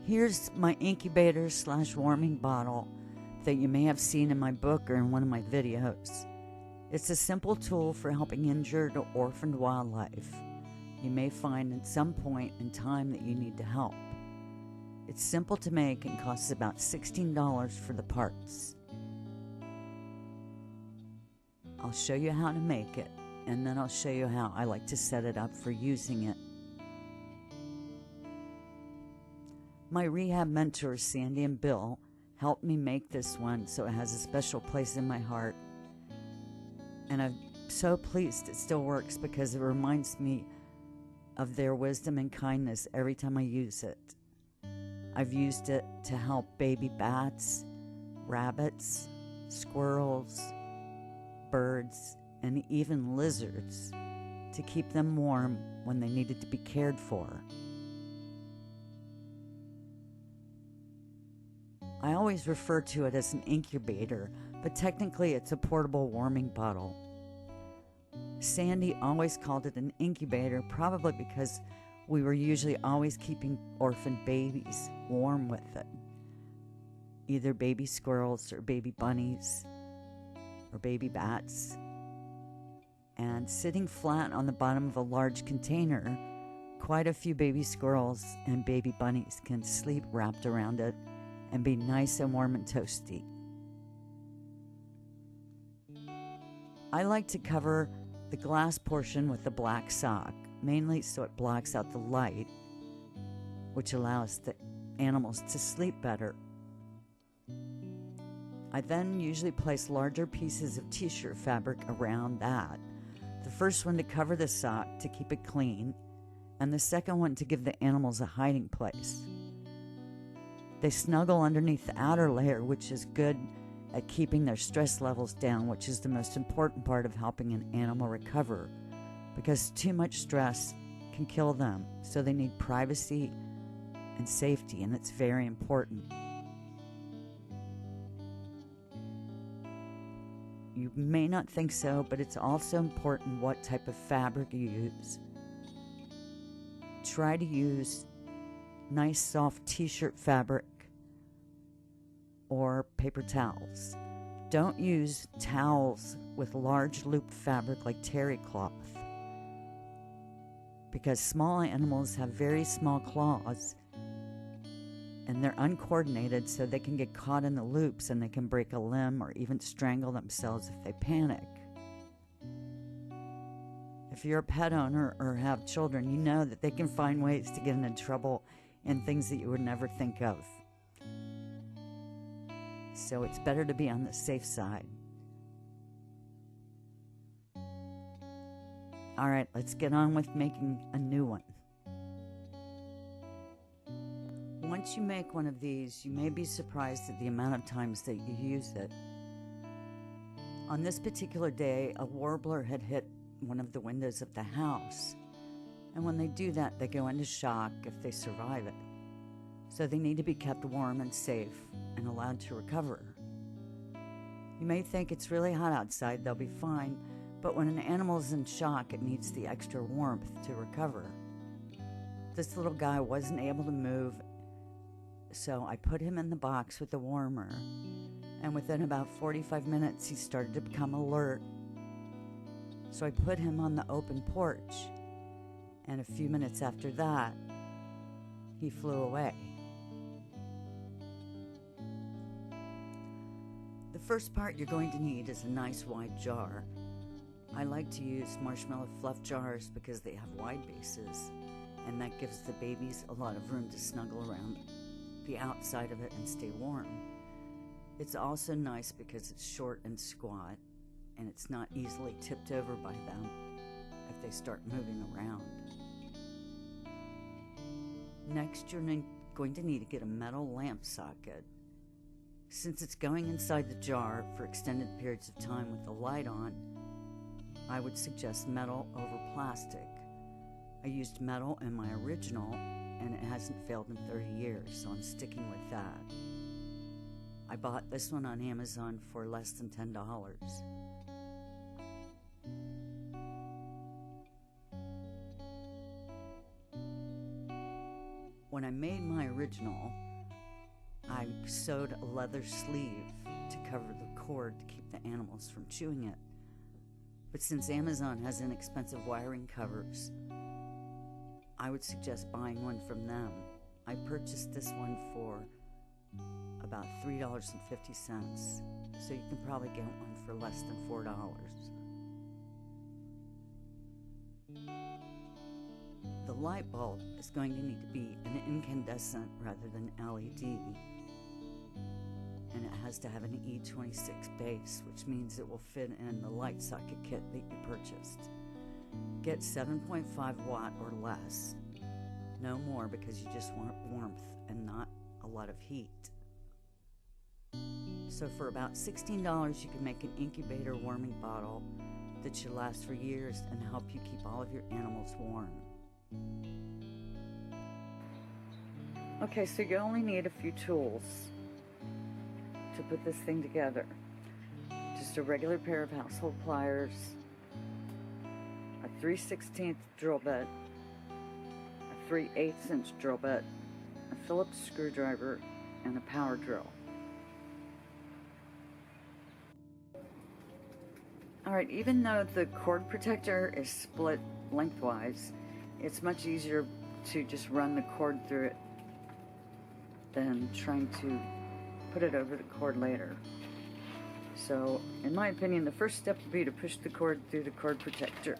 Here's my incubator / warming bottle that you may have seen in my book or in one of my videos. It's a simple tool for helping injured or orphaned wildlife you may find at some point in time that you need to help. It's simple to make and costs about $16 for the parts. I'll show you how to make it, and then I'll show you how I like to set it up for using it. My rehab mentors, Sandy and Bill, helped me make this one, so it has a special place in my heart. And I'm so pleased it still works because it reminds me of their wisdom and kindness every time I use it. I've used it to help baby bats, rabbits, squirrels, birds, and even lizards to keep them warm when they needed to be cared for. I always refer to it as an incubator, but technically it's a portable warming bottle. Sandy always called it an incubator, probably because we were usually always keeping orphaned babies warm with it. Either baby squirrels or baby bunnies or baby bats. And sitting flat on the bottom of a large container, quite a few baby squirrels and baby bunnies can sleep wrapped around it and be nice and warm and toasty. I like to cover the glass portion with a black sock, mainly so it blocks out the light, which allows the animals to sleep better. I then usually place larger pieces of t-shirt fabric around that. The first one to cover the sock to keep it clean, and the second one to give the animals a hiding place. They snuggle underneath the outer layer, which is good at keeping their stress levels down, which is the most important part of helping an animal recover, because too much stress can kill them, so they need privacy and safety, and it's very important. You may not think so, but it's also important what type of fabric you use. Try to use nice soft t-shirt fabric or paper towels. Don't use towels with large loop fabric like terry cloth, because small animals have very small claws and they're uncoordinated, so they can get caught in the loops and they can break a limb or even strangle themselves if they panic. If you're a pet owner or have children, you know that they can find ways to get into trouble and things that you would never think of. So it's better to be on the safe side. All right, let's get on with making a new one. Once you make one of these, you may be surprised at the amount of times that you use it. On this particular day, a warbler had hit one of the windows of the house, and when they do that, they go into shock if they survive it. So they need to be kept warm and safe and allowed to recover. You may think it's really hot outside, they'll be fine, but when an animal is in shock, it needs the extra warmth to recover. This little guy wasn't able to move, so I put him in the box with the warmer, and within about 45 minutes he started to become alert. So I put him on the open porch, and a few minutes after that, he flew away. The first part you're going to need is a nice wide jar. I like to use marshmallow fluff jars because they have wide bases, and that gives the babies a lot of room to snuggle around the outside of it and stay warm. It's also nice because it's short and squat, and it's not easily tipped over by them if they start moving around. Next, you're going to need to get a metal lamp socket. Since it's going inside the jar for extended periods of time with the light on, I would suggest metal over plastic. I used metal in my original, and it hasn't failed in 30 years, so I'm sticking with that. I bought this one on Amazon for less than $10. When I made my original, I sewed a leather sleeve to cover the cord to keep the animals from chewing it. But since Amazon has inexpensive wiring covers, I would suggest buying one from them. I purchased this one for about $3.50, so you can probably get one for less than $4. The light bulb is going to need to be an incandescent rather than LED, and it has to have an E26 base, which means it will fit in the light socket kit that you purchased. Get 7.5 watt or less, no more, because you just want warmth and not a lot of heat. So for about $16 you can make an Incubator warming bottle that should last for years and help you keep all of your animals warm. Okay, so you only need a few tools to put this thing together. Just a regular pair of household pliers, a 3/16 drill bit, a 3/8 inch drill bit, a Phillips screwdriver, and a power drill. Alright, even though the cord protector is split lengthwise, it's much easier to just run the cord through it than trying to put it over the cord later. So, in my opinion, the first step would be to push the cord through the cord protector.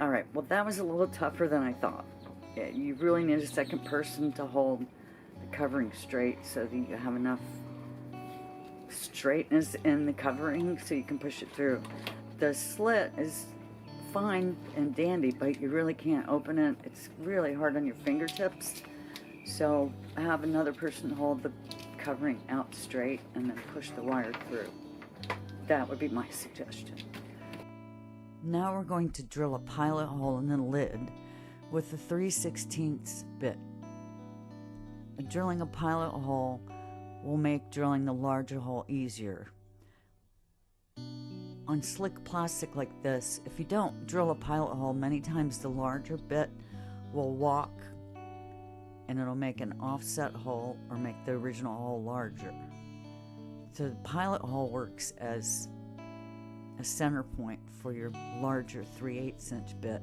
Alright, well that was a little tougher than I thought. Yeah, you really need a second person to hold the covering straight so that you have enough straightness in the covering so you can push it through. The slit is fine and dandy, but you really can't open it. It's really hard on your fingertips. So have another person hold the covering out straight and then push the wire through. That would be my suggestion. Now we're going to drill a pilot hole in the lid with the 3/16 bit. Drilling a pilot hole will make drilling the larger hole easier. On slick plastic like this, if you don't drill a pilot hole, many times the larger bit will walk and it'll make an offset hole or make the original hole larger. So the pilot hole works as a center point for your larger 3/8 inch bit.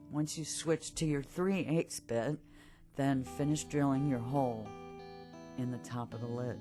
Once you switch to your 3/8 bit, then finish drilling your hole in the top of the lid.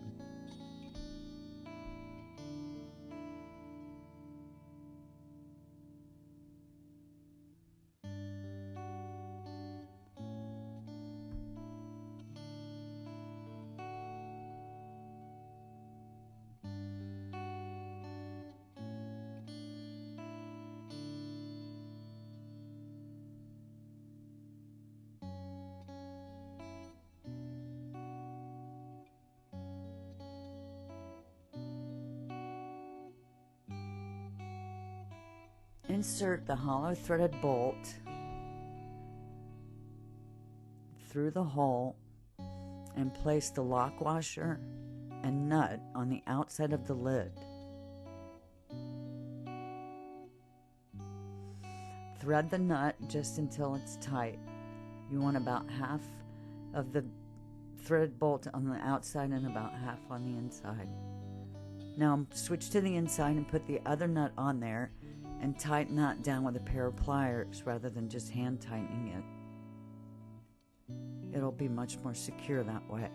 Insert the hollow threaded bolt through the hole and place the lock washer and nut on the outside of the lid. Thread the nut just until it's tight. You want about half of the threaded bolt on the outside and about half on the inside. Now switch to the inside and put the other nut on there and tighten that down with a pair of pliers rather than just hand tightening it. It'll be much more secure that way.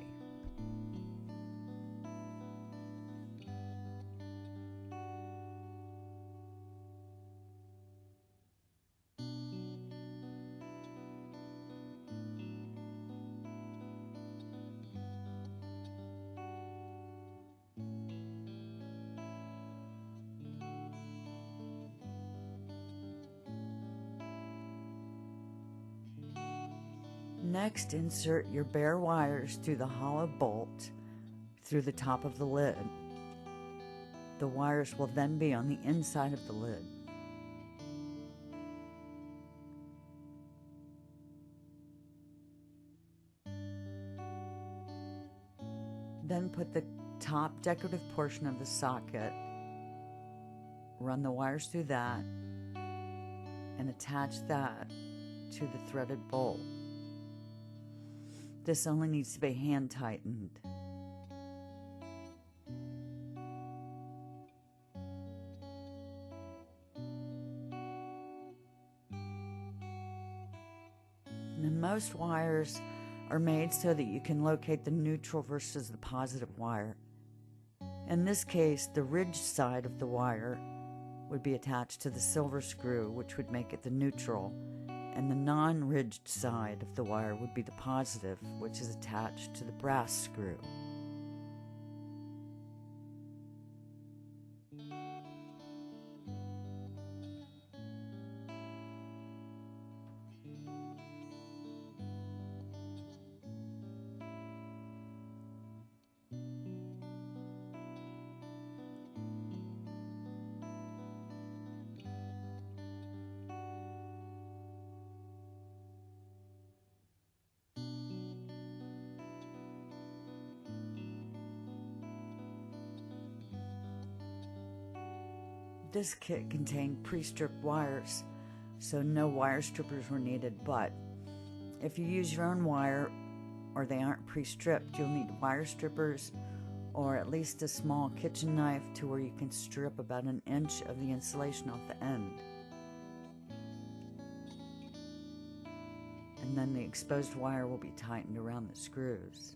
Next, insert your bare wires through the hollow bolt through the top of the lid. The wires will then be on the inside of the lid. Then put the top decorative portion of the socket, run the wires through that, and attach that to the threaded bolt. This only needs to be hand tightened. And most wires are made so that you can locate the neutral versus the positive wire. In this case, the ridged side of the wire would be attached to the silver screw, which would make it the neutral, and the non-ridged side of the wire would be the positive, which is attached to the brass screw. This kit contained pre-stripped wires, so no wire strippers were needed, but if you use your own wire or they aren't pre-stripped, you'll need wire strippers or at least a small kitchen knife to where you can strip about an inch of the insulation off the end. And then the exposed wire will be tightened around the screws.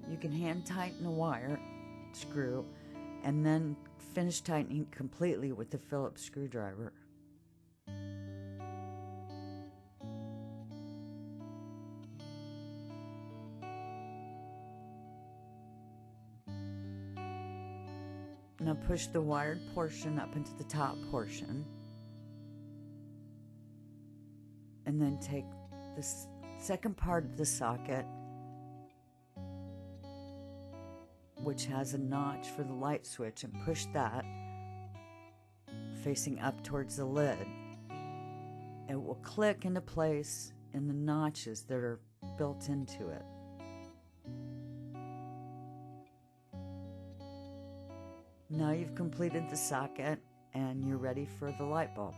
You can hand tighten a wire screw and then finish tightening completely with the Phillips screwdriver. Now push the wired portion up into the top portion, and then take the second part of the socket, which has a notch for the light switch, and push that facing up towards the lid. It will click into place in the notches that are built into it. Now you've completed the socket and you're ready for the light bulb.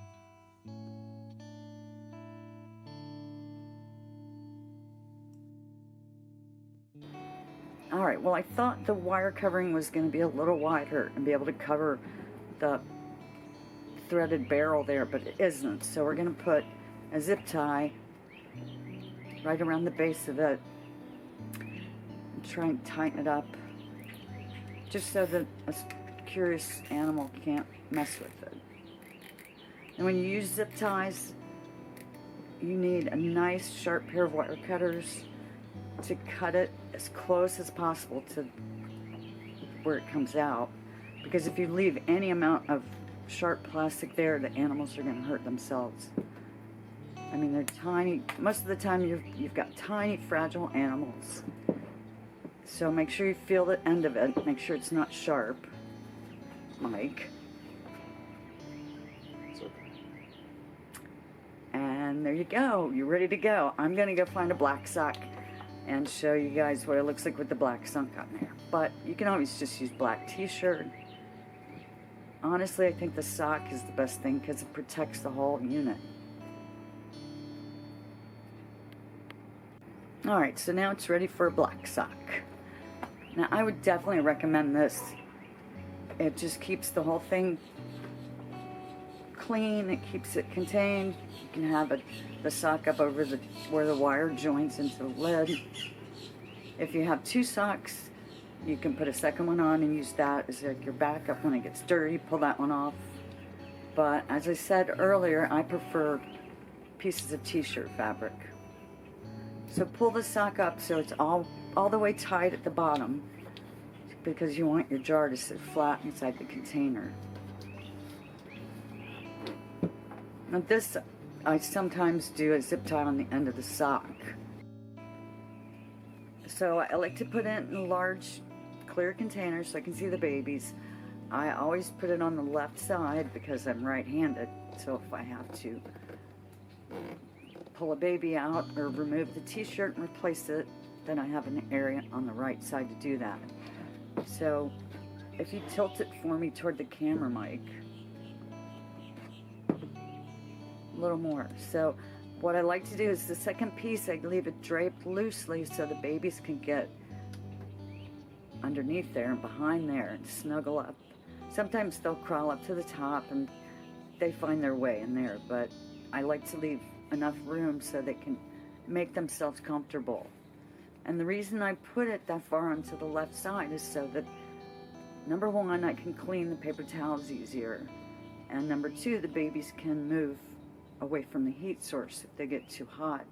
Alright, well, I thought the wire covering was going to be a little wider and be able to cover the threaded barrel there, but it isn't. So we're going to put a zip tie right around the base of it and try and tighten it up just so that a curious animal can't mess with it. And when you use zip ties, you need a nice sharp pair of wire cutters to cut it as close as possible to where it comes out, because if you leave any amount of sharp plastic there, the animals are going to hurt themselves. I mean, they're tiny. Most of the time you've got tiny fragile animals, so make sure you feel the end of it, make sure it's not sharp, Mike. And there you go, you're ready to go. I'm going to go find a black sock and show you guys what it looks like with the black sock on there. But you can always just use black t-shirt. Honestly, I think the sock is the best thing because it protects the whole unit. Alright, so now it's ready for a black sock. Now I would definitely recommend this. It just keeps the whole thing clean, it keeps it contained. You can have the sock up over where the wire joins into the lid. If you have two socks, you can put a second one on and use that as like your backup when it gets dirty. Pull that one off. But as I said earlier, I prefer pieces of t-shirt fabric. So pull the sock up so it's all the way tight at the bottom, because you want your jar to sit flat inside the container. Now this, I sometimes do a zip tie on the end of the sock. So I like to put it in a large clear container so I can see the babies. I always put it on the left side because I'm right-handed, so if I have to pull a baby out or remove the t-shirt and replace it, then I have an area on the right side to do that. So if you tilt it for me toward the camera, Mike, a little more. So what I like to do is the second piece, I leave it draped loosely so the babies can get underneath there and behind there and snuggle up. Sometimes they'll crawl up to the top and they find their way in there, but I like to leave enough room so they can make themselves comfortable. And the reason I put it that far onto the left side is so that, number one, I can clean the paper towels easier, and number two, the babies can move away from the heat source if they get too hot,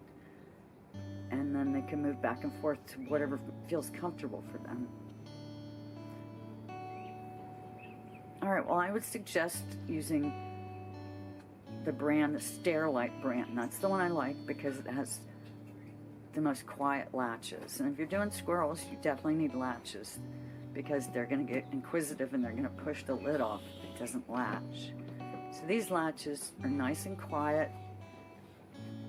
and then they can move back and forth to whatever feels comfortable for them. Alright, well, I would suggest using the brand, the Sterilite brand. That's the one I like because it has the most quiet latches. And if you're doing squirrels, you definitely need latches because they're going to get inquisitive and they're going to push the lid off if it doesn't latch. So these latches are nice and quiet,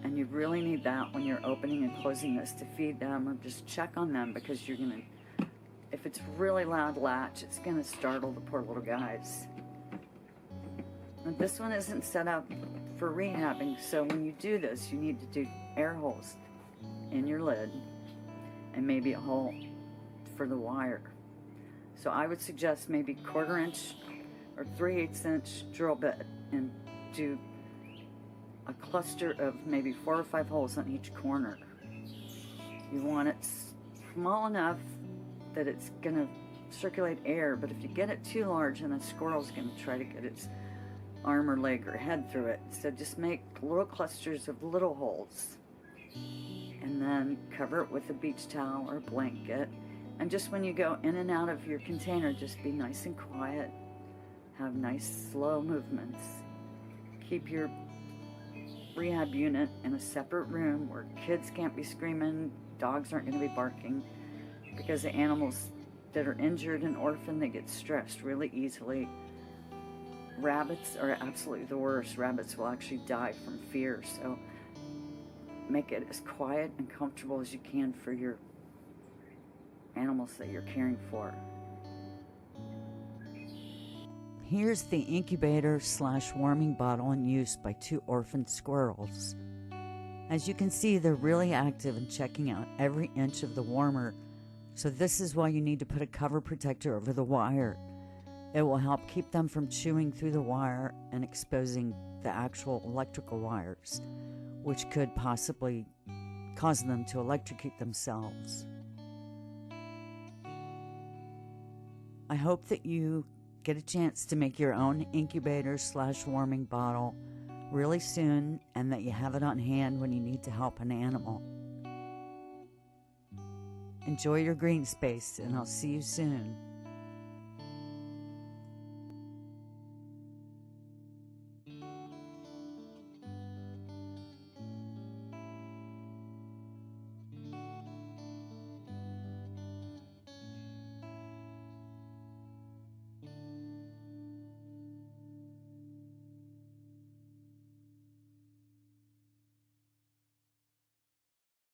and you really need that when you're opening and closing this to feed them or just check on them, because you're going to, if it's really loud latch, it's going to startle the poor little guys. And this one isn't set up for rehabbing, so when you do this, you need to do air holes in your lid and maybe a hole for the wire. So I would suggest maybe 1/4 inch or 3/8 inch drill bit and do a cluster of maybe 4 or 5 holes on each corner. You want it small enough that it's going to circulate air, but if you get it too large, then a squirrel's going to try to get its arm or leg or head through it. So just make little clusters of little holes and then cover it with a beach towel or blanket. And just when you go in and out of your container, just be nice and quiet. Have nice slow movements. Keep your rehab unit in a separate room where kids can't be screaming, dogs aren't going to be barking, because the animals that are injured and orphaned, they get stressed really easily. Rabbits are absolutely the worst. Rabbits will actually die from fear, so make it as quiet and comfortable as you can for your animals that you're caring for. Here's the incubator / warming bottle in use by 2 orphaned squirrels. As you can see, they're really active in checking out every inch of the warmer, so this is why you need to put a cover protector over the wire. It will help keep them from chewing through the wire and exposing the actual electrical wires, which could possibly cause them to electrocute themselves. I hope that you get a chance to make your own incubator / warming bottle really soon, and that you have it on hand when you need to help an animal. Enjoy your green space, and I'll see you soon.